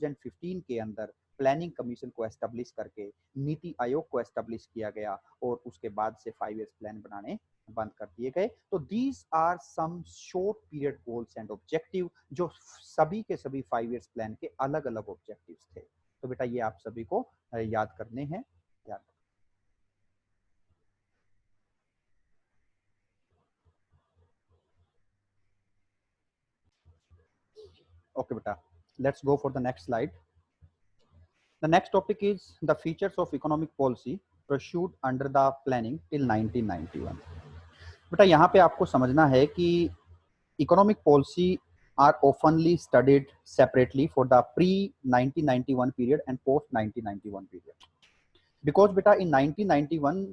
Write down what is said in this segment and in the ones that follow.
2015 के अंदर planning commission को एस्टेब्लिश करके नीति आयोग को एस्टेब्लिश किया गया और उसके बाद से 5 ईयर्स प्लान बनाने बंद कर दिए गए। तो these are some short period goals and objective जो सभी के सभी 5 ईयर्स प्लान के अलग अलग ऑब्जेक्टिव्स थे। तो बेटा ये आप सभी को याद करने हैं। याद ओके बेटा, let's go for the next slide. The next topic is the features of economic policy pursued under the planning till 1991. बेटा यहाँ पे आपको समझना है कि economic policy are oftenly studied separately for the pre-1991 period and post-1991 period. Because बेटा in 1991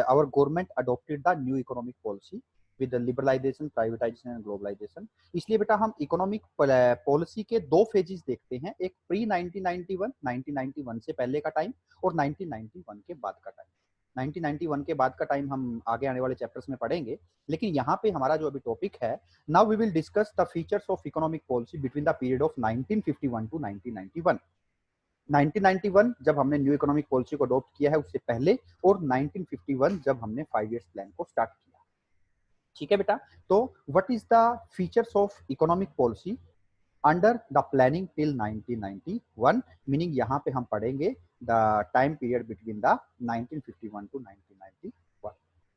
our government adopted the new economic policy with the liberalization, privatization and globalization. इसलिए बेटा हम इकोनॉमिक पॉलिसी के दो फेजेस देखते हैं, एक pre 1991 से पहले का टाइम और 1991 के बाद का टाइम। 1991 के बाद का टाइम हम आगे आने वाले चैप्टर्स में पढ़ेंगे, लेकिन यहाँ पे हमारा जो अभी टॉपिक है, now we will discuss the features of economic policy between the period of 1951 to 1991। 1991 जब हमने न्यू इकोनॉमिक पॉलिसी को अडॉप्ट किया है उससे पहले, और 1951 जब हमने 5 ईयर्स प्लान को स्टार्ट किया। ठीक है बेटा, तो what is the features of economic policy under the planning till 1991, meaning यहाँ पे हम पढ़ेंगे the time period between the 1951 to 1991।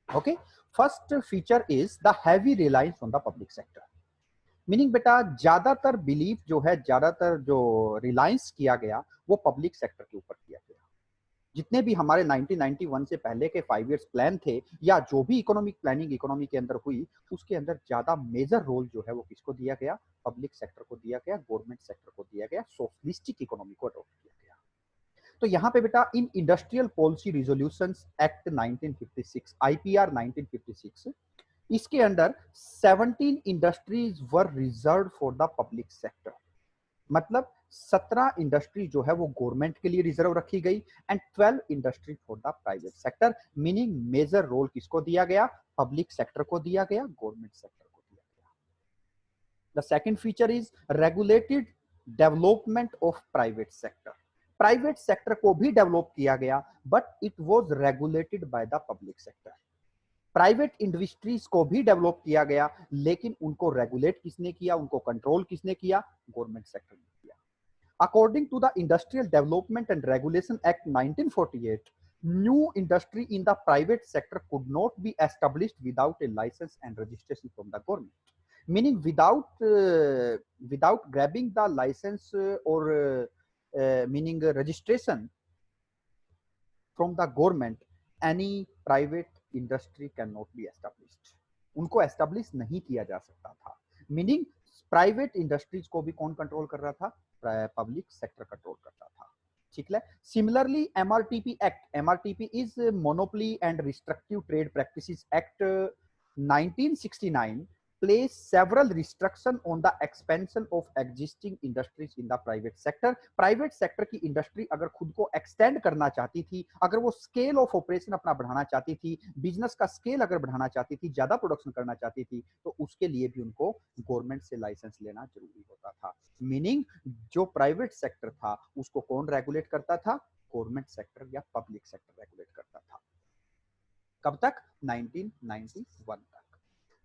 Okay, first feature is the heavy reliance on the public sector. Meaning बेटा ज्यादातर बिलीफ जो है, ज्यादातर जो रिलायंस किया गया वो पब्लिक सेक्टर के ऊपर किया गया। जितने भी हमारे 1991 से पहले के 5 इयर्स प्लान थे या जो भी इकोनॉमिक प्लानिंग इकोनॉमी के अंदर हुई, उसके अंदर ज्यादा मेजर रोल जो है वो किसको दिया गया? पब्लिक सेक्टर को दिया गया, गवर्नमेंट सेक्टर को दिया गया, सोशलिस्टिक इकोनॉमी को अडॉप्ट किया गया। तो यहाँ पे बेटा in industrial policy resolutions act 1956, IPR 1956, इसके अंदर 17 industries were reserve for the public sector. मतलब 17 इंडस्ट्री जो है वो गवर्नमेंट के लिए रिजर्व रखी गई and 12 industry for the private sector, meaning major role किसको दिया गया? पब्लिक सेक्टर को दिया गया, गवर्नमेंट सेक्टर को दिया गया। The second feature is regulated development of private sector. Private sector को भी डेवलप किया गया but it was regulated by the public sector. Private industries को भी डेवलप किया गया, लेकिन उनको रेगुलेट किसने किया, उनको कंट्रोल किसने किया? गवर्नमेंट सेक्टर ने किया। According to the industrial development and regulation act 1948, new industry in the private sector could not be established without a license and registration from the government, meaning without grabbing the license और meaning registration from the government, any private industry can not be established. उनको establish नहीं किया जा सकता था, meaning private industries को भी कौन कंट्रोल कर रहा था? पब्लिक सेक्टर कंट्रोल करता था। ठीक है। Similarly MRTP act, MRTP is monopoly and restrictive trade practices act 1969 place several restriction on the expansion of existing industries in the private sector. Private sector की इंडस्ट्री अगर खुद को एक्सटेंड करना चाहती थी, अगर वो स्केल ऑफ ऑपरेशन अपना बढ़ाना चाहती थी, बिजनेस का स्केल अगर बढ़ाना चाहती थी, ज्यादा प्रोडक्शन करना चाहती थी, तो उसके लिए भी उनको गवर्नमेंट से लाइसेंस लेना जरूरी होता था। मीनिंग जो प्राइवेट सेक्टर था उसको कौन रेगुलेट करता था? गवर्नमेंट सेक्टर या पब्लिक सेक्टर रेगुलेट करता था। कब तक? 1991 तक।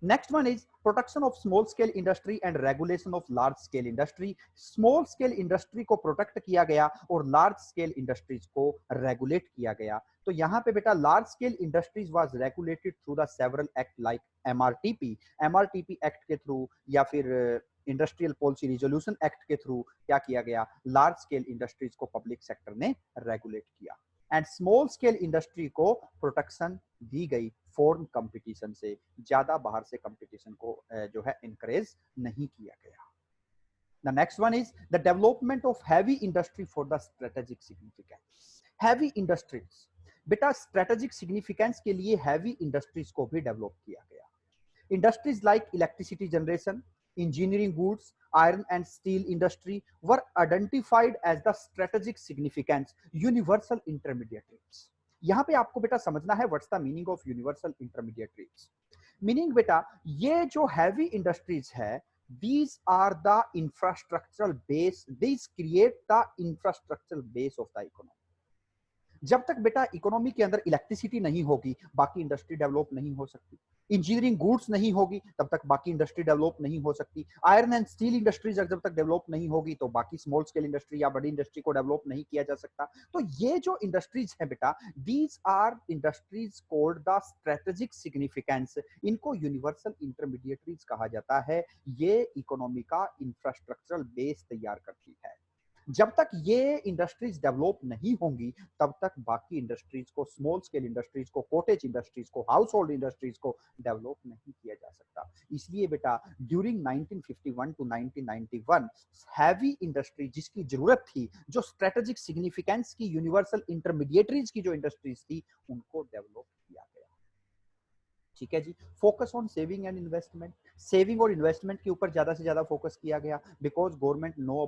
Next one is protection of small scale industry and regulation of large scale industry. Small scale industry को प्रोटेक्ट किया गया और लार्ज स्केल इंडस्ट्रीज को रेगुलेट किया गया। तो यहाँ पे बेटा large scale industries was regulated through the several act like MRTP, MRTP act के थ्रू या फिर इंडस्ट्रियल पॉलिसी रिजोल्यूशन एक्ट के थ्रू क्या किया गया? लार्ज स्केल इंडस्ट्रीज को पब्लिक सेक्टर ने रेगुलेट किया एंड स्मॉल स्केल इंडस्ट्री को प्रोटेक्शन दी गई फॉरेन कंपटीशन से, ज्यादा बाहर से कंपटीशन को जो है इनकरेज नहीं किया गया। The next one is the development of heavy industry for the strategic significance. Heavy industries बेटा स्ट्रेटेजिक सिग्निफिकेंस के लिए हैवी इंडस्ट्रीज को भी डेवलप किया गया। Industries like electricity generation, engineering goods, iron and steel industry were identified as the strategic significance universal intermediate rates. यहाँ पे आपको बेटा समझना है what's the meaning of universal intermediate rates. Meaning बेटा ये जो हैवी इंडस्ट्रीज है these are the infrastructural base, these create the infrastructural base of the economy. जब तक बेटा इकोनॉमी के अंदर इलेक्ट्रिसिटी नहीं होगी बाकी इंडस्ट्री डेवलप नहीं हो सकती, इंजीनियरिंग गुड्स नहीं होगी तब तक बाकी इंडस्ट्री डेवलप नहीं हो सकती, आयरन एंड स्टील इंडस्ट्रीज जब तक डेवलप नहीं होगी तो बाकी स्मॉल स्केल इंडस्ट्री या बड़ी इंडस्ट्री को डेवलप नहीं किया जा सकता। तो ये जो इंडस्ट्रीज है बेटा, these are industries called the strategic significance, इनको यूनिवर्सल इंटरमीडिएटरीज कहा जाता है। ये इकोनॉमी का इंफ्रास्ट्रक्चरल बेस तैयार करती है। जब तक ये इंडस्ट्रीज डेवलप नहीं होंगी तब तक बाकी इंडस्ट्रीज को, स्मॉल स्केल इंडस्ट्रीज को, कॉटेज इंडस्ट्रीज को, हाउस होल्ड इंडस्ट्रीज को डेवलप नहीं किया जा सकता। इसलिए बेटा ड्यूरिंग 1951 टू 1991 हैवी इंडस्ट्री जिसकी जरूरत थी, जो स्ट्रेटेजिक सिग्निफिकेंस की यूनिवर्सल इंटरमीडिएटरीज की जो इंडस्ट्रीज थी, उनको डेवलप किया गया। ठीक है जी। Focus on saving and investment, saving और इन्वेस्टमेंट के ऊपर ज्यादा से ज्यादा फोकस किया गया, because government know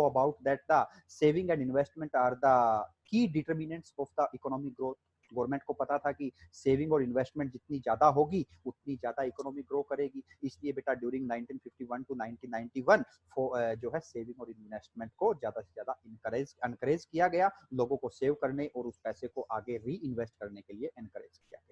about that the saving and investment are the key determinants of the economic growth. Government को पता था कि सेविंग और इन्वेस्टमेंट जितनी ज्यादा होगी उतनी ज्यादा इकोनॉमी ग्रो करेगी। इसलिए बेटा ड्यूरिंग 1951 टू 1991 जो है सेविंग और इन्वेस्टमेंट को ज्यादा से ज्यादा एनकरेज किया गया, लोगों को सेव करने और उस पैसे को आगे री इन्वेस्ट करने के लिए एनकरेज किया गया।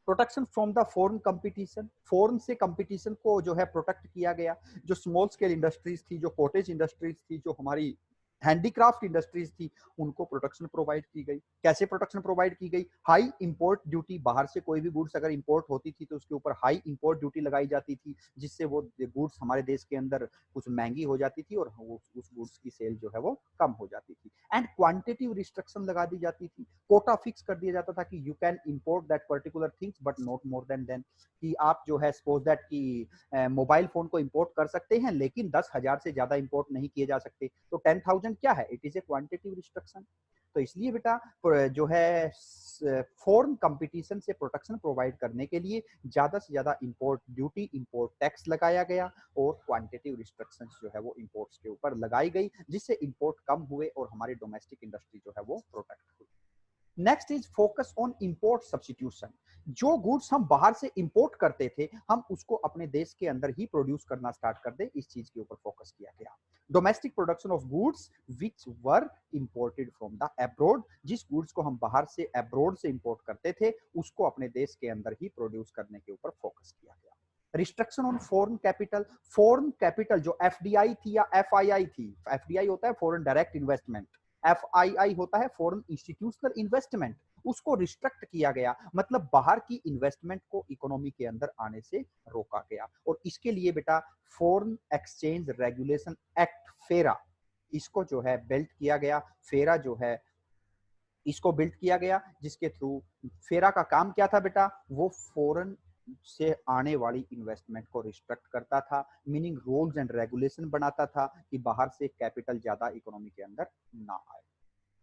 Protection from the foreign competition, foreign से कंपटीशन को जो है प्रोटेक्ट किया गया। जो स्मॉल स्केल इंडस्ट्रीज थी, जो कॉटेज इंडस्ट्रीज थी, जो हमारी हैंडीक्राफ्ट इंडस्ट्रीज थी, उनको प्रोटेक्शन प्रोवाइड की गई। कैसे प्रोटेक्शन प्रोवाइड की गई? हाई इंपोर्ट ड्यूटी, बाहर से कोई भी गुड्स अगर इंपोर्ट होती थी तो उसके ऊपर हाई इंपोर्ट ड्यूटी लगाई जाती थी, जिससे वो गुड्स हमारे देश के अंदर कुछ महंगी हो जाती थी और उस गुड्स की सेल जो है वो कम हो जाती थी। एंड क्वांटिटिव रिस्ट्रिक्शन लगा दी जाती थी, कोटा फिक्स कर दिया जाता था कि you can import that particular things but not more than कि आप जो है सपोज दैट कि मोबाइल फोन को इंपोर्ट कर सकते हैं लेकिन 10,000 से ज्यादा इंपोर्ट नहीं किए जा सकते। तो 10,000 क्या है? It is a quantitative restriction. तो इसलिए बेटा जो है फॉरेन कंपटीशन से प्रोटेक्शन प्रोवाइड करने के लिए ज्यादा से ज्यादा इंपोर्ट ड्यूटी, इंपोर्ट टैक्स लगाया गया और क्वांटिटिव रिस्ट्रिक्शंस जो है वो इंपोर्ट्स के ऊपर लगाई गई, जिससे इंपोर्ट कम हुए और हमारी डोमेस्टिक इंडस्ट्री जो है वो प्रोटेक्ट हुई। Next is focus on import substitution, जो गुड्स हम बाहर से इंपोर्ट करते थे हम उसको अपने देश के अंदर ही प्रोड्यूस करना स्टार्ट कर दे, इस चीज के ऊपर फोकस किया गया। Domestic production of goods which were imported from the abroad, जिस गुड्स को हम बाहर से अब्रॉड से इंपोर्ट करते थे उसको अपने देश के अंदर ही प्रोड्यूस करने के ऊपर फोकस किया गया। Restriction on foreign capital, foreign capital जो एफडीआई थी या एफआईआई थी, एफडीआई होता है फॉरेन डायरेक्ट इन्वेस्टमेंट, एफआईआई होता है फॉरेन इंस्टीट्यूशनल इन्वेस्टमेंट, उसको रिस्ट्रिक्ट किया गया, मतलब बाहर की इन्वेस्टमेंट को इकोनॉमी के अंदर आने से रोका गया। और इसके लिए बेटा फॉरेन एक्सचेंज रेगुलेशन एक्ट फेरा, इसको जो है बिल्ड किया गया। फेरा जो है इसको बिल्ड किया गया, जिसके थ्रू फेरा का काम क्या था बेटा? वो फॉरेन से आने वाली इन्वेस्टमेंट को रिस्ट्रिक्ट करता था, मीनिंग रूल्स एंड रेगुलेशन बनाता था कि बाहर से कैपिटल ज्यादा इकोनॉमी के अंदर ना आए।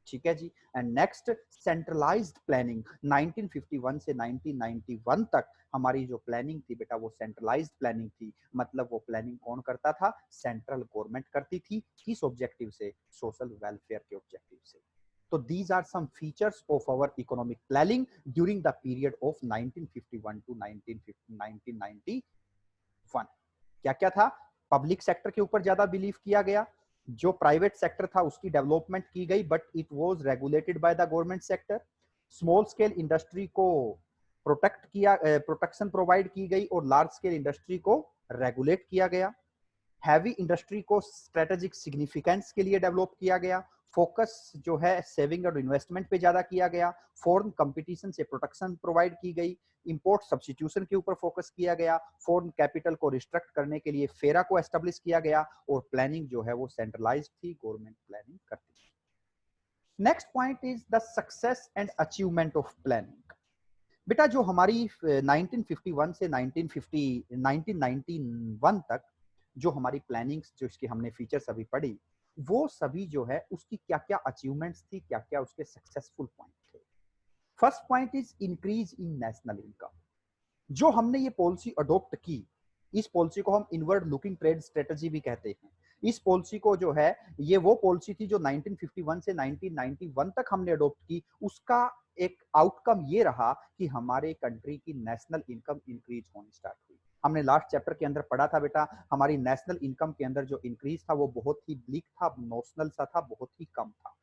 ठीक है जी। एंड नेक्स्ट सेंट्रलाइज्ड प्लानिंग, 1951 से 1991 तक हमारी जो प्लानिंग थी बेटा वो सेंट्रलाइज्ड प्लानिंग थी, मतलब वो प्लानिंग कौन करता था? सेंट्रल गवर्नमेंट करती थी। किस ऑब्जेक्टिव से? सोशल वेलफेयर के ऑब्जेक्टिव से। So these are some features of our economic planning during the period of 1951 to 1991। क्या क्या था? पब्लिक सेक्टर के ऊपर ज्यादा बिलीव किया गया, जो प्राइवेट सेक्टर था उसकी डेवलपमेंट की गई but it was regulated by the government sector. Small scale industry को प्रोटेक्ट किया, प्रोटेक्शन प्रोवाइड की गई और लार्ज स्केल इंडस्ट्री को रेगुलेट किया गया। हैवी इंडस्ट्री को स्ट्रेटेजिक सिग्निफिकेंस के लिए डेवलप किया गया। फोकस जो है सेविंग और इन्वेस्टमेंट पे ज्यादा किया गया। फॉरेन कंपटीशन से प्रोटेक्शन प्रोवाइड की गई। इंपोर्ट सब्स्टिट्यूशन के ऊपर फोकस किया गया। फॉरेन कैपिटल को रिस्ट्रिक्ट करने के लिए फेरा को एस्टेब्लिश किया गया और प्लानिंग जो है वो सेंट्रलाइज्ड थी, गवर्नमेंट प्लानिंग करती थी। Next point is the success and achievement of planning. बेटा जो हमारी 1951 से 1991 तक जो हमारी प्लानिंग्स, जो इसकी हमने फीचर्स अभी पढ़ी, वो सभी जो है उसकी क्या क्या अचीवमेंट्स थी, क्या क्या उसके सक्सेसफुल पॉइंट थे। First point is increase in national income. जो हमने ये पॉलिसी अडॉप्ट की, इस पॉलिसी को हम इनवर्ड लुकिंग ट्रेड स्ट्रेटजी भी कहते हैं। इस पॉलिसी को जो है, ये वो पॉलिसी थी जो 1951 से 1991 तक हमने अडॉप्ट की। उसका एक आउटकम ये रहा कि हमारे कंट्री की नेशनल इनकम इंक्रीज होनी स्टार्ट हुई। हमने लास्ट चैप्टर के अंदर पढ़ा था बेटा, हमारी नेशनल इनकम के अंदर जो इंक्रीज था वो बहुत ही ब्लीक था, नोशनल सा था, बहुत ही कम था।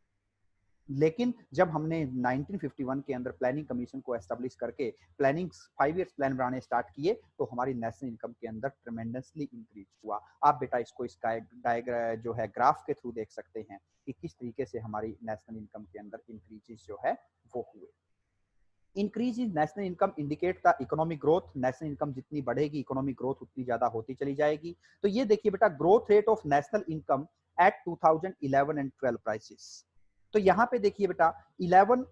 लेकिन जब हमने 1951 के अंदर प्लानिंग कमीशन को एस्टेब्लिश करके प्लानिंग 5 इयर्स प्लान बनाने स्टार्ट किए तो हमारी नेशनल इनकम के अंदर ट्रेमेंडसली इंक्रीज हुआ। आप बेटा इसको इस डायग्राम जो है ग्राफ के थ्रू देख सकते हैं कि किस तरीके से हमारी नेशनल इनकम के अंदर इंक्रीजेस जो है वो हुए। Increase in national income indicate the economic growth. National income जितनी बढ़ेगी इकोनॉमिक ग्रोथ उतनी ज्यादा होती चली जाएगी। तो ये देखिए बेटा, growth rate of national income eight 2011 and 12 prices. तो यहाँ पे देखिए बेटा, 11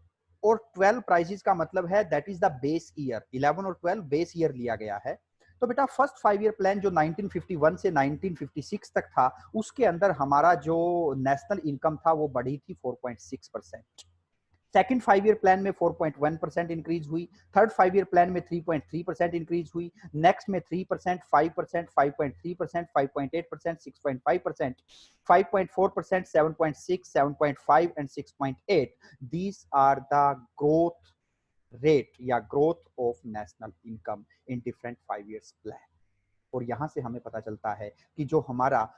और 12 प्राइसेस का मतलब है that is the base year. 11 और 12 बेस ईयर लिया गया है। तो बेटा फर्स्ट 5 ईयर प्लान जो 1951 से 1956 तक था, उसके अंदर हमारा जो नेशनल इनकम था वो बढ़ी थी 4.6%। सेकंड 5 ईयर प्लान में 4.1% इंक्रीज हुई, थर्ड 5 ईयर प्लान में 3.3% इंक्रीज हुई, नेक्स्ट में 3%, 5%, 5.3%, 5.8%, 6.5%, 5.4%, 7.6, 7.5 and 6.8. These are the growth rate या growth of national income in different 5 years plan. और यहां से हमें पता चलता है कि जो हमारा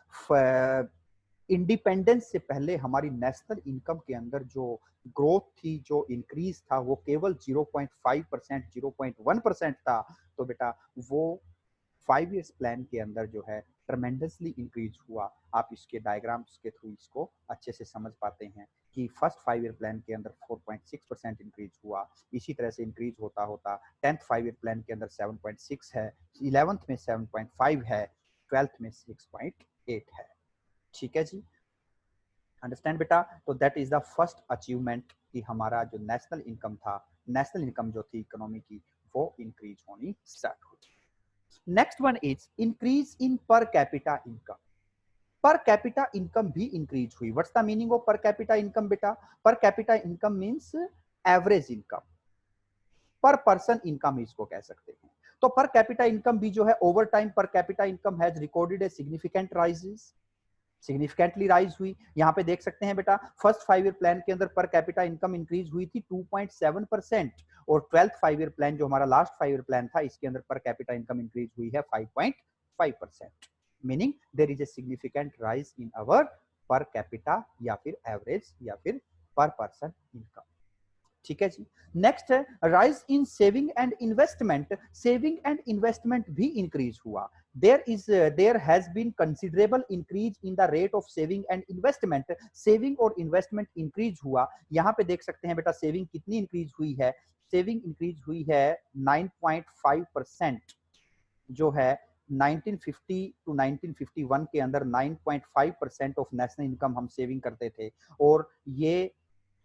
इंडिपेंडेंस से पहले हमारी नेशनल इनकम के अंदर जो ग्रोथ थी, जो इंक्रीज था, वो केवल 0.5%, 0.1% था। तो बेटा वो 5 इयर्स प्लान के अंदर जो है ट्रमेंडसली इंक्रीज हुआ। आप इसके डायग्राम्स के थ्रू इसको अच्छे से समझ पाते हैं कि फर्स्ट 5 ईयर प्लान के अंदर 4.6% इंक्रीज हुआ, इसी तरह से इंक्रीज होता होता 10th 5 ईयर प्लान के अंदर 7.6 है, 11th में 7.5 है, 12th में 6.8 है। ठीक है जी, अंडरस्टैंड बेटा। तो that is the first achievement कि हमारा जो नेशनल इनकम था, नेशनल इनकम जो थी इकोनॉमी की, वो इंक्रीज होनी स्टार्ट हुई। Next one is increase in per capita income. Per capita income भी इंक्रीज हुई। What's the meaning of per capita income बेटा? Per capita income means average income, per person income इसको कह सकते हैं। तो पर कैपिटा इनकम भी जो है ओवर टाइम पर capita income has recorded a significant rises, significantly rise हुई। यहाँ पे देख सकते हैं बेटा, फर्स्ट 5 ईयर प्लान के अंदर पर कैपिटा इनकम इंक्रीज हुई थी 2.7% और 12th 5 ईयर प्लान जो हमारा लास्ट 5 ईयर प्लान था, इसके अंदर पर कैपिटा इनकम इंक्रीज हुई है 5.5%। Meaning there is a significant rise in our per capita या फिर एवरेज या फिर पर पर्सन इनकम। ठीक है जी। नेक्स्ट है rise in saving and investment. Saving and investment भी इंक्रीज हुआ। there has been considerable increase in the rate of saving and investment. Saving और इन्वेस्टमेंट इंक्रीज हुआ। यहाँ पे देख सकते हैं बेटा, सेविंग कितनी इंक्रीज हुई है? सेविंग इंक्रीज हुई है 9.5%, जो है 1950 टू 1951 के अंदर 9.5% ऑफ नेशनल इनकम हम सेविंग करते थे, और ये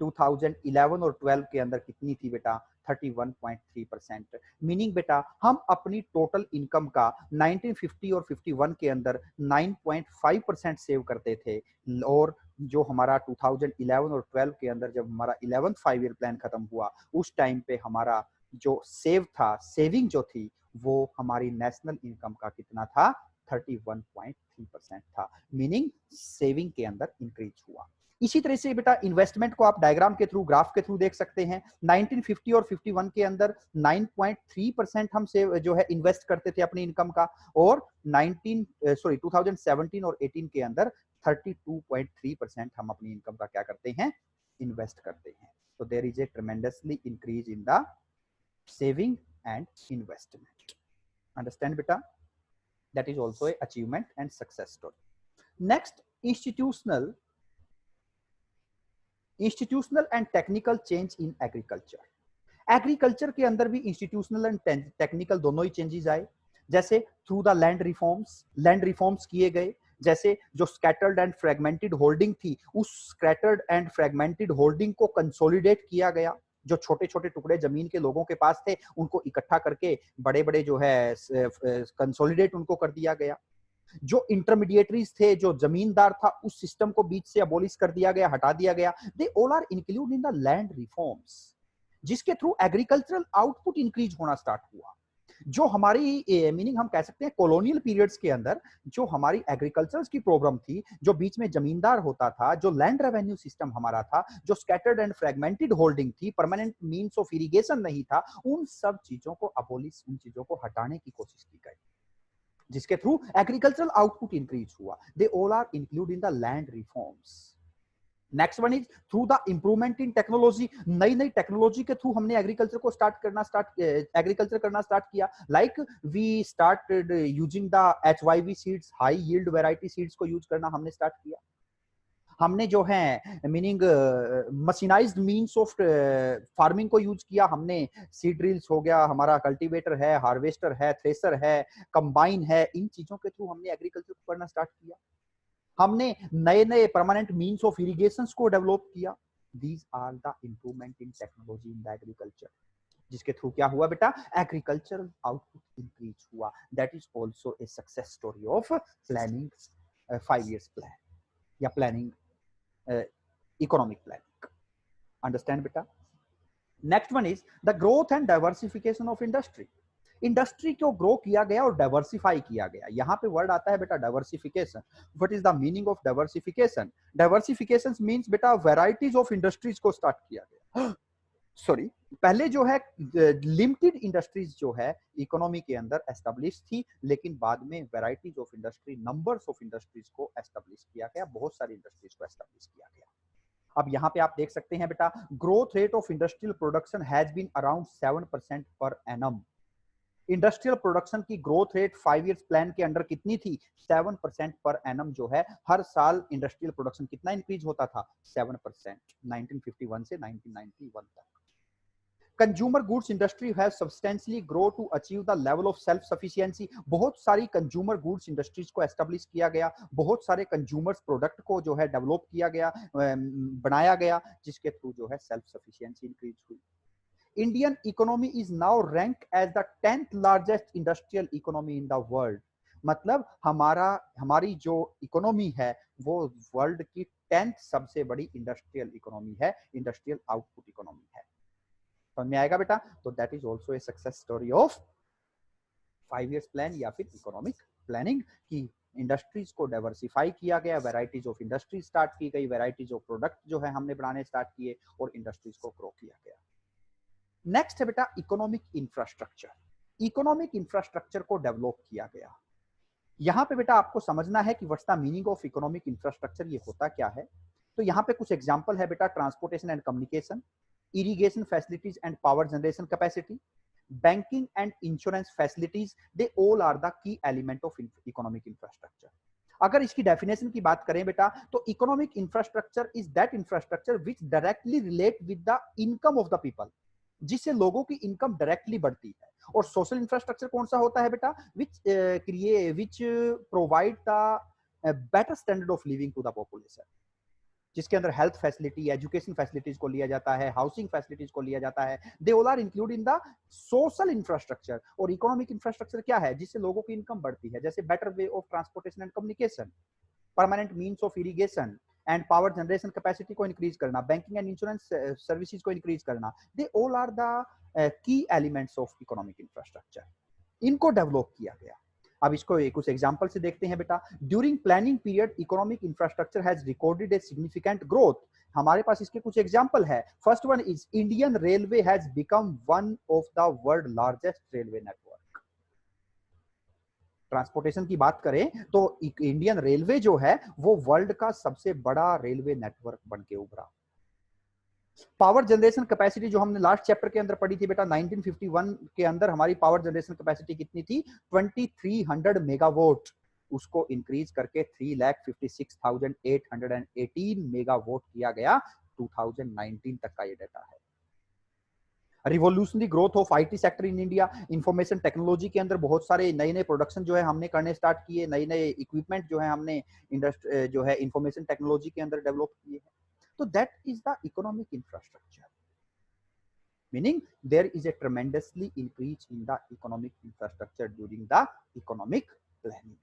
2011 और 12 के अंदर कितनी थी बेटा? 31.3%। मीनिंग बेटा हम अपनी टोटल इनकम का 1950 और 51 के अंदर 9.5% सेव करते थे, और जो हमारा 2011 और 12 के अंदर जब हमारा 11th 5 ईयर प्लान खत्म हुआ, उस टाइम पे हमारा जो सेव था, सेविंग जो थी, वो हमारी नेशनल इनकम का कितना था? 31.3% था। मीनिंग सेविंग के अंदर इंक्रीज हुआ। इसी तरह से बेटा इन्वेस्टमेंट को आप डायग्राम के थ्रू, ग्राफ के थ्रू देख सकते हैं। 1950 और 51 के अंदर 9.3% हम से जो है इन्वेस्ट करते थे अपनी इनकम का, और 2017 और 18 के अंदर 32.3% हम अपनी इनकम का क्या करते हैं? इन्वेस्ट करते हैं। तो there is a tremendously increase in the saving and investment. Understand beta? That is also a achievement and success story. Next, institutional and technical change in agriculture. Agriculture के अंदर भी इंस्टीट्यूशनल एंड टेक्निकल दोनों ही changes आए। जैसे through the land reforms किए गए। जैसे जो स्कैटर्ड एंड फ्रेगमेंटेड होल्डिंग थी, उस स्कैटर्ड एंड फ्रेगमेंटेड होल्डिंग को कंसोलिडेट किया गया। जो छोटे छोटे टुकड़े जमीन के लोगों के पास थे, उनको इकट्ठा करके बड़े बड़े जो है कंसोलिडेट उनको कर दिया गया। जो इंटरमीडिएटरीज थे, जो जमींदार था, उस सिस्टम को बीच से अबोलिश कर दिया गया, हटा दिया गया। They all are include in the land reforms, जिसके थ्रू एग्रीकल्चरल आउटपुट इंक्रीज होना स्टार्ट हुआ। जो हमारी मीनिंग हम कह सकते हैं कॉलोनियल पीरियड्स के अंदर जो हमारी एग्रीकल्चर की प्रॉब्लम थी, जो बीच में जमींदार होता था, जो लैंड रेवेन्यू सिस्टम हमारा था, जो स्कैटर्ड एंड फ्रेगमेंटेड होल्डिंग थी, परमानेंट मींस ऑफ इरिगेशन नहीं था, उन सब चीजों को अबोलिश, उन चीजों को हटाने की कोशिश की गई। जिसके थ्रू एग्रीकल्चरल आउटपुट इंक्रीज हुआ. They all are include in the land reforms. Next one is through the improvement in technology. नई नई टेक्नोलॉजी के थ्रू हमने एग्रीकल्चर करना स्टार्ट किया. Like we started using the HYV seeds, high yield variety seeds को use करना हमने start किया. हमने जो है meaning mechanised means of farming को यूज किया. हमने सीड ड्रिल्स हो गया, हमारा कल्टीवेटर है, हार्वेस्टर है, थ्रेसर है, कंबाइन है, इन चीजों के थ्रू हमने एग्रीकल्चर को करना स्टार्ट किया. हमने नए नए परमानेंट मींस ऑफ इरिगेशंस को डेवलप किया. These are the improvement in technology in the agriculture, जिसके थ्रू क्या हुआ बेटा, एग्रीकल्चरल आउटपुट इंक्रीज हुआ. That is also a success story of planning 5 years plan या प्लानिंग इकोनॉमिक प्लानिंग. अंडरस्टैंड बेटा. Next one is the growth and diversification of industry. Industry को grow किया गया और डाइवर्सिफाई किया गया. यहां पे वर्ड आता है बेटा diversification. What is the meaning of diversification? Diversification means बेटा वैरायटीज ऑफ इंडस्ट्रीज को स्टार्ट किया गया. सॉरी, पहले जो है लिमिटेड इंडस्ट्रीज जो है इकोनॉमी के अंदर एस्टेब्लिश थी, लेकिन बाद में varieties of industry, numbers of industries को एस्टेब्लिश किया गया, बहुत सारी इंडस्ट्रीज को एस्टेब्लिश किया गया. अब यहाँ पे आप देख सकते हैं बेटा, growth rate of industrial production has been around 7% पर एनम. इंडस्ट्रियल प्रोडक्शन की ग्रोथ रेट 5 years प्लान के अंडर कितनी थी? 7% पर एनम जो है हर साल इंडस्ट्रियल प्रोडक्शन कितना इंक्रीज होता था? 7%, 1951 से 1991 तक. Consumer goods industry has substantially grow to achieve the level of self sufficiency. बहुत सारी कंज्यूमर गुड्स इंडस्ट्रीज को एस्टेब्लिश किया गया, बहुत सारे कंज्यूमर्स प्रोडक्ट को जो है डेवलप किया गया, बनाया गया, जिसके थ्रू जो है सेल्फ सफिशिएंसी इंक्रीज हुई. Indian economy is now rank as the 10th largest industrial economy in the world. मतलब हमारी जो इकोनॉमी है वो वर्ल्ड की 10th सबसे बड़ी इंडस्ट्रियल इकोनॉमी है, इंडस्ट्रियल आउटपुट इकोनॉमी है. समझ में आएगा बेटा? तो that is also a success story of 5 years plan या फिर इकोनॉमिक प्लानिंग की. इंडस्ट्रीज को डाइवर्सिफाई किया गया, वैरायटीज ऑफ इंडस्ट्री स्टार्ट की गई, वैरायटीज ऑफ प्रोडक्ट जो है हमने बनाने स्टार्ट किए और इंडस्ट्रीज को ग्रो किया गया. नेक्स्ट है बेटा इकोनॉमिक इंफ्रास्ट्रक्चर. इकोनॉमिक इंफ्रास्ट्रक्चर को डेवलप किया गया. यहां पे बेटा आपको समझना है कि what's the meaning of economic infrastructure, ये होता क्या है. तो यहाँ पे कुछ एग्जांपल है बेटा, transportation and communication, irrigation facilities and power generation capacity, banking and insurance facilities, they all are the key element of economic infrastructure. अगर इसकी डेफिनेशन की बात करें बेटा, तो economic infrastructure is that infrastructure which directly relate with the income of the people, जिससे लोगों की इनकम डायरेक्टली बढ़ती है. और सोशल इंफ्रास्ट्रक्चर कौन सा होता है बेटा? Which provide the better standard of living to the population, जिसके अंदर हेल्थ फैसिलिटी, एजुकेशन फैसिलिटीज को लिया जाता है, हाउसिंग फैसिलिटीज को लिया जाता है. They all are include in the social infrastructure. और इकोनॉमिक इंफ्रास्ट्रक्चर क्या है? जिससे लोगों की इनकम बढ़ती है, जैसे better way of transportation and communication, permanent means of irrigation and power generation capacity को इंक्रीज करना, बैंकिंग एंड इंश्योरेंस सर्विसेज को इंक्रीज करना. They all are the key elements of economic infrastructure. इनको डेवलप किया गया. अब इसको कुछ एग्जांपल से देखते हैं बेटा. During planning period economic infrastructure has recorded a significant growth. हमारे पास इसके कुछ एग्जांपल है. First one is Indian railway has become one of the world largest railway network. Transportation की बात करें तो इंडियन रेलवे जो है वो वर्ल्ड का सबसे बड़ा रेलवे नेटवर्क बन के उभरा. पावर जनरेशन कैपेसिटी जो हमने लास्ट चैप्टर के अंदर पढ़ी थी बेटा, 1951 के अंदर हमारी पावर जनरेशन कैपेसिटी कितनी थी? 2300 मेगावाट. उसको इंक्रीज करके 3,56,818 मेगावाट किया गया. 2019 तक का ये डाटा है. Revolutionary growth of IT sector in India. Information technology के अंदर बहुत सारे नए नए प्रोडक्शन जो है हमने करने स्टार्ट किए, नए नए इक्विपमेंट जो है हमने जो है इंफॉर्मेशन टेक्नोलॉजी के अंदर डेवलप किए हैं. So that is the economic infrastructure, meaning there is a tremendously increase in the economic infrastructure during the economic planning.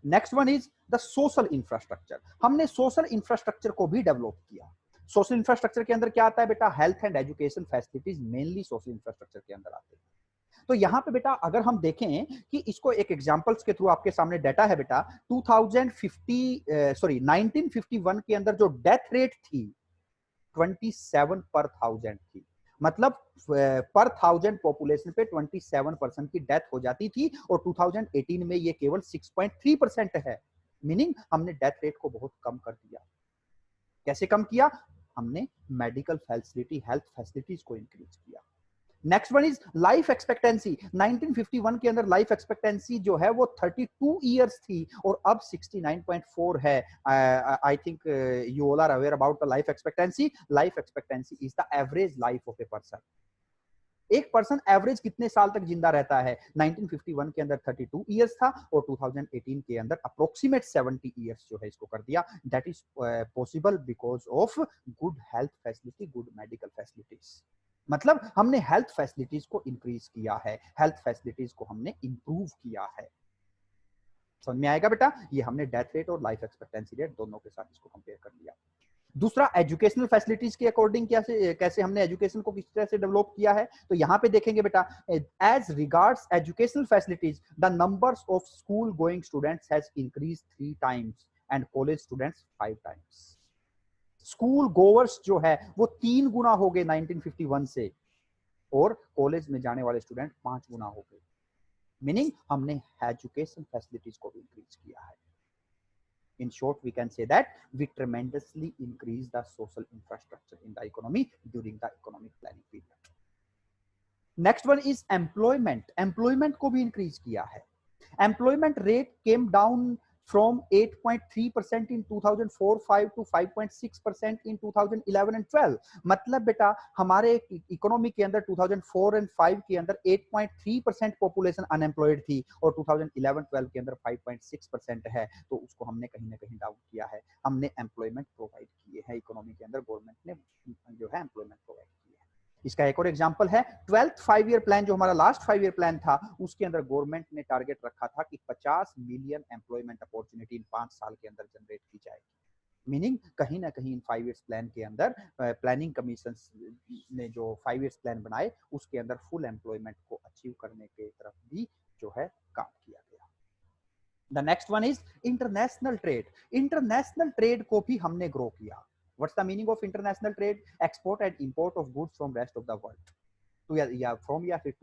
Next one is the social infrastructure. हमने social infrastructure को भी develop किया. Social infrastructure के अंदर क्या आता है बेटा? Health and education facilities mainly social infrastructure के अंदर आते हैं. तो यहाँ पे बेटा अगर हम देखें कि इसको एक एग्जांपल्स के थ्रू आपके सामने डाटा है बेटा, 1951 के अंदर जो डेथ रेट थी 27 per 1000 थी, मतलब पर 1000 पॉपुलेशन पे 27% की डेथ हो जाती थी और 2018 में ये केवल 6.3% है। मीनिंग हमने डेथ रेट को बहुत कम कर दिया। कैसे कम किया? हमने मेडिकल फैसिलिटी, हेल्थ फैसिलिटीज को इंक्रीज किया। Next one is life expectancy. 1951 के अंदर लाइफ एक्सपेक्टेंसी जो है वो 32 इयर्स थी और अब 69.4 है। I think you all are aware about the life expectancy. Life expectancy is the average life of a person. एक पर्सन एवरेज कितने साल तक जिंदा रहता है? 1951 के अंदर 32 इयर्स था और 2018 के अंदर अप्रोक्सीमेट 70 इयर्स जो है इसको कर दिया। That is possible because of good health facility, good medical facilities. मतलब हमने हेल्थ फैसिलिटीज को इंक्रीज किया है, हेल्थ फैसिलिटीज को हमने इंप्रूव किया है। समझ में आएगा बेटा? ये हमने डेथ रेट और लाइफ एक्सपेक्टेंसी रेट दोनों के साथ इसको कंपेयर कर लिया। दूसरा, एजुकेशनल फैसिलिटीज के अकॉर्डिंग कैसे हमने एजुकेशन को किस तरह से डेवलप किया है, तो यहां पे देखेंगे बेटा, as regards educational facilities the numbers of school going students has increase 3 times and college students 5 times. School goers जो है वो 3 गुना हो गए 1951 से और कॉलेज में जाने वाले स्टूडेंट 5 गुना हो गए। मीनिंग हमने एजुकेशन फैसिलिटीज को इंक्रीज किया है। In short, we can say that we tremendously increase the social infrastructure in the economy during the economic planning period. Next one is employment. Employment को भी increase किया है। Employment rate came down from 8.3% in 2004-5 to 5.6% in 2011 and 12. मतलब बेटा हमारे economy के अंदर 2004 and 5 के अंदर 8.3% पॉपुलेशन अनएम्प्लॉयड थी और 2011-12 के अंदर 5.6% है। तो उसको हमने कहीं ना कहीं डाउन किया है। हमने एम्प्लॉयमेंट प्रोवाइड किए हैं इकोनॉमी के अंदर, गवर्नमेंट ने जो है एम्प्लॉयमेंट प्रोवाइड किए हैं। इसका एक और एग्जांपल है 12th 5 ईयर प्लान, जो हमारा लास्ट 5 ईयर प्लान था, उसके अंदर गवर्नमेंट ने टारगेट रखा था कि 50 मिलियन एम्प्लॉयमेंट अपॉर्चुनिटी इन 5 साल के अंदर जनरेट की जाएगी। मीनिंग कहीं ना कहीं इन 5 ईयर्स प्लान के अंदर प्लानिंग कमीशन ने जो 5 ईयर्स प्लान बनाए उसके अंदर फुल एम्प्लॉयमेंट को अचीव करने के तरफ भी जो है काम किया गया। The next one is international trade. International trade को भी हमने ग्रो किया। What's the meaning of international trade? Export and import of goods from rest of the world to to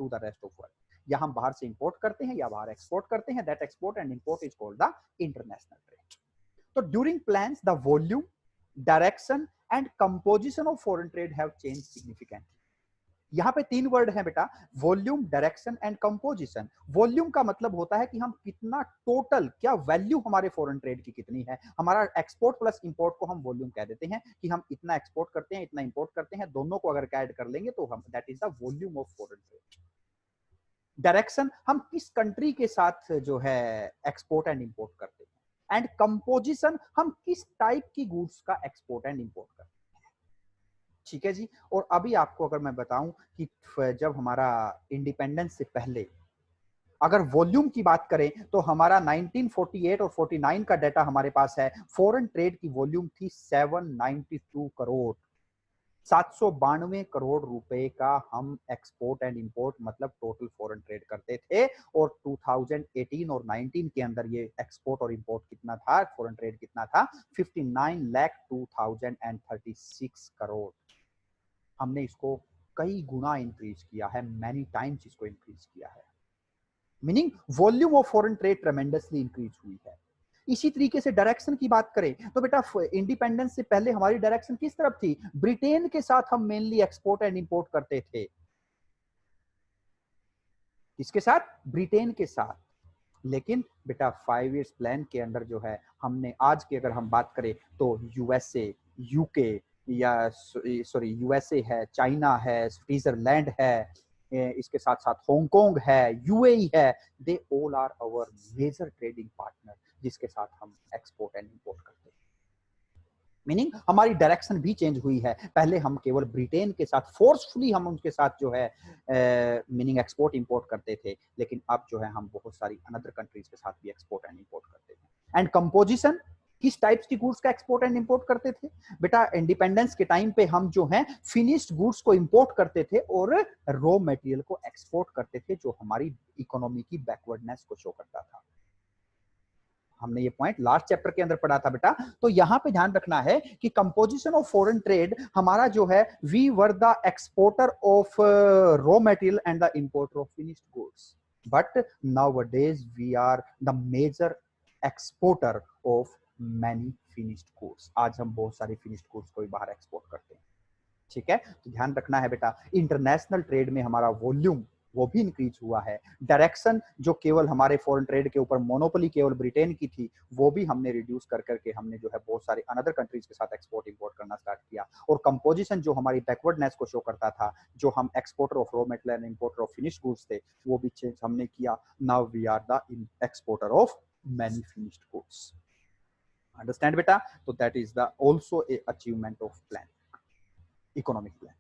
the rest of world. या हम बाहर से import करते हैं या बाहर एक्सपोर्ट करते हैं, that export and import is called the international trade. So during plans, the volume, direction and composition of foreign trade have changed significantly. यहाँ पे 3 वर्ड है बेटा, volume, direction and composition. Volume का मतलब होता है कि हम कितना टोटल, क्या वैल्यू हमारे फॉरेन ट्रेड की कितनी है। हमारा एक्सपोर्ट प्लस इंपोर्ट को हम वॉल्यूम कह देते हैं कि हम इतना एक्सपोर्ट करते हैं, इतना इंपोर्ट करते हैं, दोनों को अगर ऐड कर लेंगे तो हम that is the volume of foreign trade. Direction, हम किस कंट्री के साथ जो है एक्सपोर्ट एंड इंपोर्ट करते हैं। एंड कंपोजिशन, हम किस टाइप की गुड्स का एक्सपोर्ट एंड इंपोर्ट करते हैं। ठीक है जी। और अभी आपको अगर मैं बताऊं कि जब हमारा इंडिपेंडेंस से पहले अगर वॉल्यूम की बात करें तो हमारा 1948 और 49 का डाटा हमारे पास है। फॉरेन ट्रेड की वॉल्यूम थी 792 करोड़, 792 करोड़ रुपए का हम एक्सपोर्ट एंड इंपोर्ट मतलब टोटल फॉरेन ट्रेड करते थे। और 2018 और 19 के अंदर ये एक्सपोर्ट और इंपोर्ट कितना था, फॉरेन ट्रेड कितना था, 59,02,036 करोड़। हमने इसको कई गुना इंक्रीज किया है, मैनी टाइम्स इसको इंक्रीज किया है। Meaning volume of foreign trade tremendously increase हुई है। इसी तरीके से डायरेक्शन की बात करें तो बेटा इंडिपेंडेंस से पहले हमारी डायरेक्शन किस तरफ थी? ब्रिटेन के साथ हम मेनली एक्सपोर्ट एंड इंपोर्ट करते थे। किसके साथ? ब्रिटेन के साथ। लेकिन बेटा 5 इयर्स प्लान के अंदर जो है हमने आज की अगर हम बात करें तो यूएसए, यूके या सॉरी यूएसए है, चाइना है, स्विट्जरलैंड है, इसके साथ साथ हांगकांग है, यूएई है, they all are our major trading partner जिसके साथ हम एक्सपोर्ट एंड इंपोर्ट करते हैं। मीनिंग हमारी डायरेक्शन भी चेंज हुई है। पहले हम केवल ब्रिटेन के साथ फोर्सफुली हम उनके साथ जो है मीनिंग एक्सपोर्ट इंपोर्ट करते थे, लेकिन अब जो है हम बहुत सारी अनदर कंट्रीज के साथ भी एक्सपोर्ट एंड इंपोर्ट करते हैं। एंड कंपोजिशन, किस टाइप्स की गुड्स का एक्सपोर्ट एंड इंपोर्ट करते थे? बेटा इंडिपेंडेंस के टाइम पे हम जो है फिनिश्ड गुड्स को इंपोर्ट करते थे और रॉ मटेरियल को एक्सपोर्ट करते थे, जो हमारी इकोनॉमी की बैकवर्डनेस को शो करता था। हमने ये पॉइंट लास्ट चैप्टर के अंदर पढ़ा था बेटा। तो यहां पे ध्यान रखना है कि कंपोजिशन ऑफ फॉरेन ट्रेड हमारा जो है, we were the exporter of raw material and the importer of finished goods, but nowadays we are the major exporter of many finished goods. आज हम बहुत सारी फिनिश्ड गुड्स को भी बाहर एक्सपोर्ट करते हैं, ठीक है। तो ध्यान रखना है बेटा, इंटरनेशनल ट्रेड में हमारा वॉल्यूम वो भी इंक्रीज हुआ है। डायरेक्शन जो केवल हमारे फॉरेन ट्रेड के ऊपर मोनोपोली केवल ब्रिटेन की थी, वो भी हमने रिड्यूस कर करके हमने जो है बहुत सारे अनदर कंट्रीज के साथ एक्सपोर्ट इंपोर्ट करना स्टार्ट किया। और कंपोजिशन जो हमारी बैकवर्डनेस को शो करता था, जो हम exporter of raw material and importer of finished goods थे, वो भी चेंज हमने किया। Now we are the exporter of many finished goods. Understand बेटा? तो that is the also a achievement of plan, economic plan.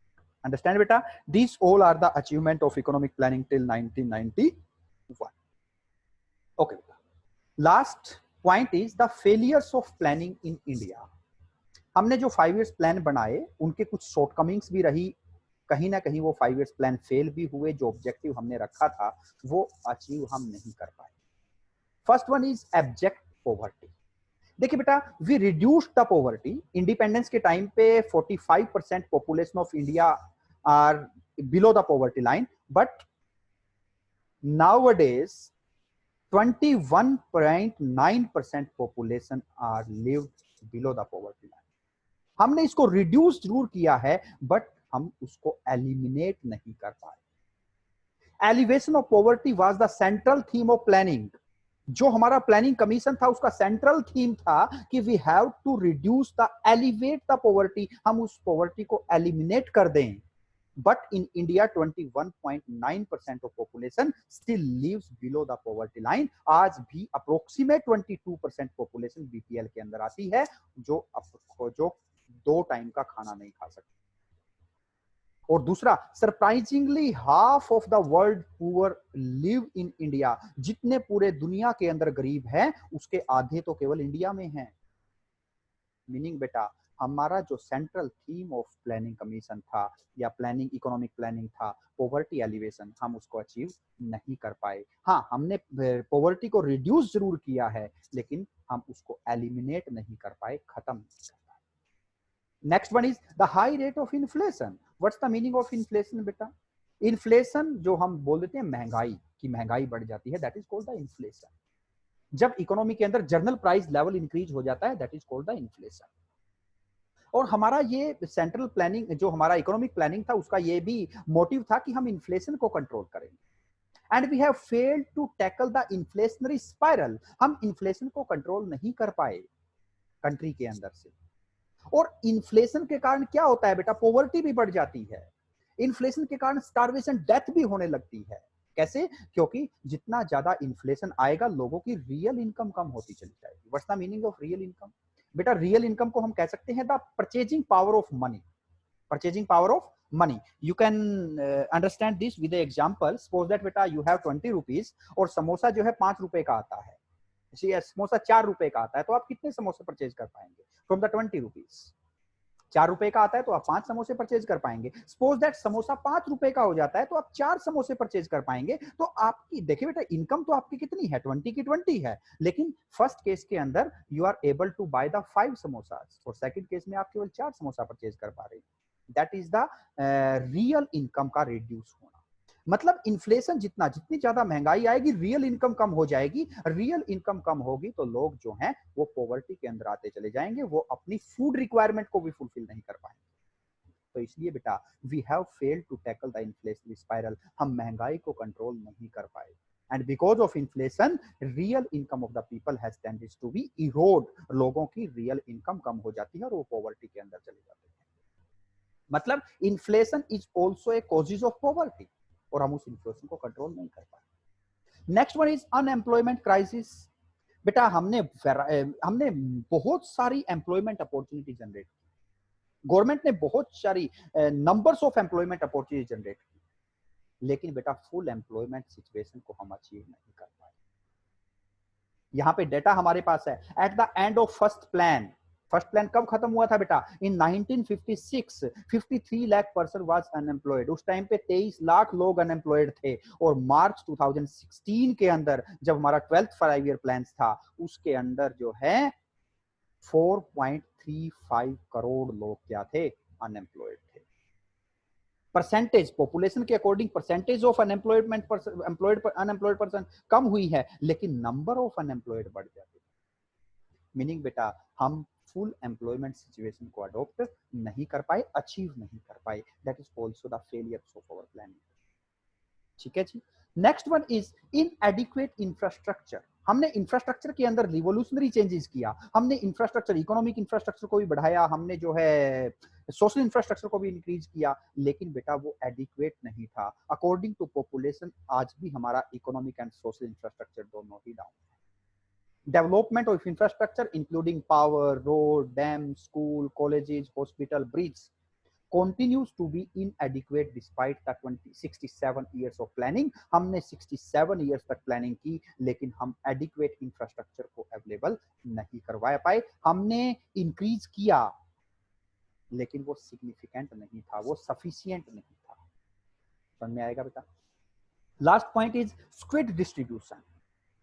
Understand beta? These all are the achievement of economic planning till 1991. Okay beta. Last point is the failures of planning in India. हमने जो 5 years plan बनाए, उनके कुछ shortcomings भी रही, कहीं ना कहीं वो 5 years plan फेल भी हुए। जो ऑब्जेक्टिव हमने रखा था वो अचीव हम नहीं कर पाए। First one is abject poverty. देखिए बेटा, we reduce the poverty. Independence के टाइम पे 45% population of India are below the poverty line, but nowadays 21.9% population are lived below the poverty line. हमने इसको रिड्यूस जरूर किया है, बट हम उसको एलिमिनेट नहीं कर पाए। Elevation of poverty was the central theme of planning. जो हमारा प्लानिंग कमीशन था, उसका सेंट्रल थीम था कि we have to reduce the alleviate the poverty, हम उस पॉवर्टी को एलिमिनेट कर दें। But in India 21.9% of population still lives below the poverty line. आज भी अप्रोक्सीमेट 22% पॉपुलेशन बीपीएल के अंदर आती है, जो 2 टाइम का खाना नहीं खा सकती। और दूसरा, surprisingly half of the world poor live in India. जितने पूरे दुनिया के अंदर गरीब हैं, उसके आधे तो केवल इंडिया में हैं। मीनिंग बेटा, हमारा जो central theme of planning commission था या प्लानिंग इकोनॉमिक प्लानिंग था, पॉवर्टी एलिवेशन, हम उसको अचीव नहीं कर पाए। हाँ, हमने पॉवर्टी को रिड्यूस जरूर किया है, लेकिन हम उसको एलिमिनेट नहीं कर पाए, खत्म नहीं कर पाए। Next one is the high rate of inflation. What's the meaning of inflation बेटा? इन्फ्लेशन जो हम बोल देते हैं महंगाई, की महंगाई बढ़ जाती है, that is called the inflation. जब इकोनॉमी के अंदर जर्नल प्राइस लेवल इंक्रीज हो जाता है, that is called the inflation. और हमारा ये सेंट्रल प्लानिंग, जो हमारा इकोनॉमिक प्लानिंग था, उसका ये भी मोटिव था कि हम इन्फ्लेशन को कंट्रोल करेंगे। And we have failed to tackle the inflationary spiral. हम इन्फ्लेशन को कंट्रोल नहीं कर पाए कंट्री के अंदर से। और इन्फ्लेशन के कारण क्या होता है बेटा? पॉवर्टी भी बढ़ जाती है। इन्फ्लेशन के कारण स्टारवेशन, डेथ भी होने लगती है। कैसे? क्योंकि जितना ज्यादा इन्फ्लेशन आएगा, लोगों की रियल इनकम कम होती चली जाएगी। What's the meaning of real income बेटा? रियल इनकम को हम कह सकते हैं the purchasing power of money. Purchasing power of money, you can understand this with the example. Suppose that बेटा you have 20 rupees और समोसा जो है 5 रुपए का आता है, समोसा 4 रुपए का आता है, तो आप कितने समोसे परचेज कर पाएंगे फ्रॉम द 20 रुपीज? 4 रुपए का आता है तो आप 5 समोसे परचेज कर पाएंगे। सपोज दैट समोसा 5 रुपए का हो जाता है, तो आप 4 समोसे परचेज कर पाएंगे। तो आपकी देखिए बेटा, इनकम तो आपकी कितनी है? 20 की 20 है, लेकिन फर्स्ट केस के अंदर you are able to buy the 5 samosas, और सेकंड केस में आप केवल 4 समोसा परचेज कर पा रहे हैं। That is the real income का रिड्यूस होना। मतलब इन्फ्लेशन जितनी ज्यादा महंगाई आएगी, रियल इनकम कम हो जाएगी। रियल इनकम कम होगी तो लोग जो हैं वो पॉवर्टी के अंदर आते चले जाएंगे, वो अपनी फूड रिक्वायरमेंट को भी फुलफिल नहीं कर पाएंगे। तो इसलिए बेटा, we have failed to tackle the inflationary spiral. हम महंगाई को कंट्रोल नहीं कर पाए, and because of inflation real income of the people has tendency to be erode. लोगों की रियल इनकम कम हो जाती है और वो पॉवर्टी के अंदर चले जाते हैं। मतलब inflation is also A causes of poverty, और हम उस इन्फ्लेशन को कंट्रोल नहीं कर पाए। Next one is unemployment crisis. बेटा, हमने बहुत सारी एम्प्लॉयमेंट अपॉर्चुनिटी जनरेट की, गवर्नमेंट ने बहुत सारी numbers of employment opportunity generate की, लेकिन बेटा फुल एम्प्लॉयमेंट सिचुएशन को हम अचीव नहीं कर पाए। यहां पे डेटा हमारे पास है। At the end of first plan first plan कब खत्म हुआ था बेटा? इन 1956 53 लाख पर्सन वाज अनएम्प्लॉयड। उस टाइम पे 23 लाख लोग अनएम्प्लॉयड थे। और मार्च 2016 के अंदर जब हमारा 12th 5 ईयर प्लान था, उसके अंदर जो है 4.35 करोड़ लोग क्या थे? अनएम्प्लॉयड थे। परसेंटेज पॉपुलेशन के according percentage of unemployment unemployed person कम हुई है, लेकिन नंबर ऑफ अनएम्प्लॉयड बढ़ जाते हैं। मीनिंग बेटा हम फुल एम्प्लॉयमेंट सिचुएशन को अडॉप्ट नहीं कर पाए, अचीव नहीं कर पाए। That is also the failure of our planning. ठीक है जी। Next one is inadequate infrastructure. हमने इंफ्रास्ट्रक्चर के अंदर रिवोल्यूशनरी चेंजेस किया। हमने इंफ्रास्ट्रक्चर, इकोनॉमिक इंफ्रास्ट्रक्चर को भी बढ़ाया, हमने जो है सोशल इंफ्रास्ट्रक्चर को भी इंक्रीज किया, लेकिन बेटा वो एडिक्वेट नहीं था। अकॉर्डिंग टू पॉपुलेशन आज भी हमारा इकोनॉमिक एंड सोशल इंफ्रास्ट्रक्चर दोनों ही डाउन है। Development of infrastructure including power, road, dam, school, colleges, hospital, bridge continues to be inadequate despite the 67 years of planning. हमने 67 years तक प्लानिंग की, लेकिन हम adequate infrastructure को अवेलेबल नहीं करवा पाए। हमने इंक्रीज किया, लेकिन वो सिग्निफिकेंट नहीं था, वो सफिशिएंट नहीं था। समझ में आएगा बेटा? Last point is skewed distribution.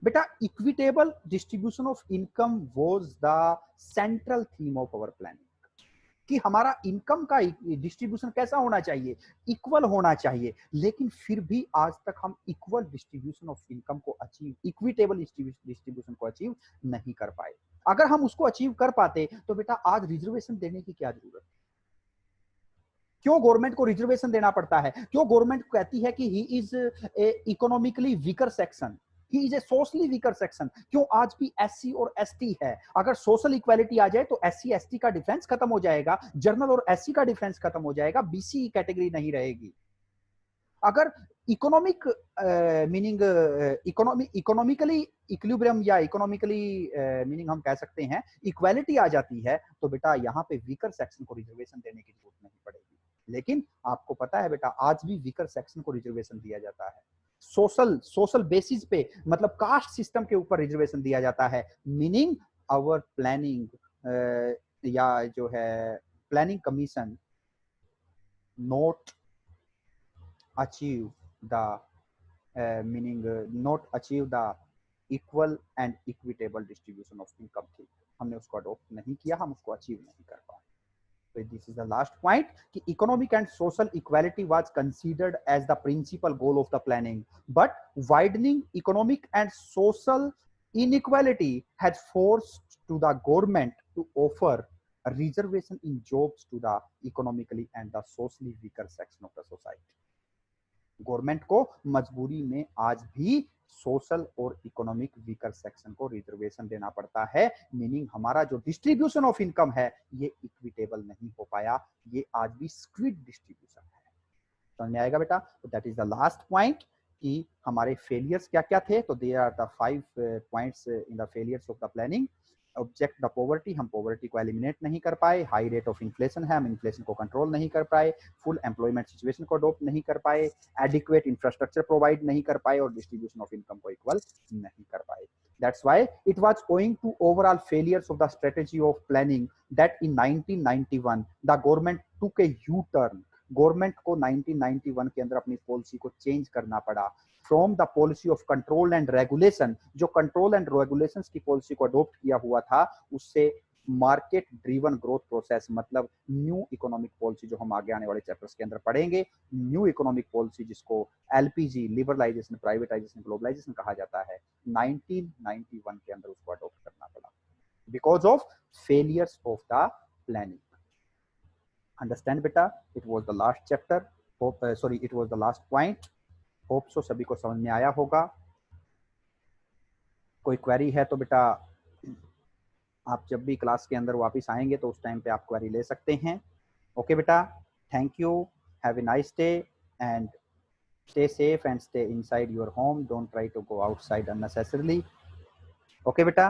बेटा equitable distribution of income was the central theme of our planning. कि हमारा इनकम का डिस्ट्रीब्यूशन कैसा होना चाहिए? इक्वल होना चाहिए। लेकिन फिर भी आज तक हम इक्वल डिस्ट्रीब्यूशन ऑफ इनकम को अचीव, इक्विटेबल डिस्ट्रीब्यूशन को अचीव नहीं कर पाए। अगर हम उसको अचीव कर पाते तो बेटा आज रिजर्वेशन देने की क्या जरूरत? क्यों गवर्नमेंट को रिजर्वेशन देना पड़ता है? क्यों गवर्नमेंट कहती है कि he is a economically weaker section, he is a socially weaker section? क्यों आज भी एससी और एसटी है? अगर सोशल इक्वालिटी आ जाए तो एससी एसटी का डिफरेंस खत्म हो जाएगा, जनरल और एससी का डिफरेंस खत्म हो जाएगा, बीसी कैटेगरी नहीं रहेगी। अगर इकोनॉमिक मीनिंग इकोनॉमिकली इक्विलिब्रियम या इकोनॉमिकली मीनिंग हम कह सकते हैं इक्वालिटी आ जाती है, तो बेटा यहाँ पे वीकर सेक्शन को रिजर्वेशन देने की जरूरत नहीं पड़ेगी। लेकिन आपको पता है बेटा आज भी वीकर सेक्शन को रिजर्वेशन दिया जाता है। सोशल बेसिस पे, मतलब कास्ट सिस्टम के ऊपर रिजर्वेशन दिया जाता है। मीनिंग आवर प्लानिंग या जो है planning commission not achieve the not achieve the equal and equitable distribution of income थी। हमने उसको अडॉप्ट नहीं किया, हम उसको अचीव नहीं कर पाए। So this is the last point कि economic and social equality was considered as the principal goal of the planning, but widening economic and social inequality had forced to the government to offer a reservation in jobs to the economically and the socially weaker section of the society. Government को मजबूरी में आज भी social और economic weaker section को reservation देना पड़ता है। मीनिंग हमारा जो डिस्ट्रीब्यूशन ऑफ इनकम है ये इक्विटेबल नहीं हो पाया, ये आज भी स्क्विड डिस्ट्रीब्यूशन है। समझ में आएगा बेटा? तो that is the last point कि हमारे फेलियर्स क्या क्या थे। तो there are the 5 points in the failures of the planning. Object the poverty, हम पॉवर्टी को एलिमिनेट नहीं कर पाए। हाई रेट ऑफ इन्फ्लेशन है, हम इन्फ्लेशन को कंट्रोल नहीं कर पाए। फुल एम्प्लॉयमेंट सिचुएशन को अडॉप्ट नहीं कर पाए। एडिक्वेट इंफ्रास्ट्रक्चर प्रोवाइड नहीं कर पाए और डिस्ट्रीब्यूशन ऑफ इनकम को इक्वल नहीं कर पाए। That's why it was owing to overall failures of the strategy of planning that in 1991 the government took a U-turn। Government को 1991 के अंदर अपनी पॉलिसी को चेंज करना पड़ा। From the policy of control and regulation, जो कंट्रोल एंड रेगुलेशन की policy को अडॉप्ट किया हुआ था, उससे मार्केट ड्रिवन ग्रोथ प्रोसेस, मतलब न्यू इकोनॉमिक पॉलिसी, जो हम आगे आने वाले चैप्टर्स के अंदर पढ़ेंगे, न्यू इकोनॉमिक पॉलिसी जिसको एलपीजी, लिबरलाइजेशन, प्राइवेटाइजेशन, ग्लोबलाइजेशन कहा जाता है, 1991 के अंदर उसको अडॉप्ट करना पड़ा because of failures of the planning. Understand बेटा? It was the last chapter, hope sorry it was the last point. Hope so सभी को समझ में आया होगा। कोई क्वेरी है तो बेटा आप जब भी क्लास के अंदर वापस आएंगे तो उस टाइम पे आप क्वेरी ले सकते हैं। ओके बेटा, thank you, have a nice day and stay safe and stay inside your home. Don't try to go outside unnecessarily. Okay beta?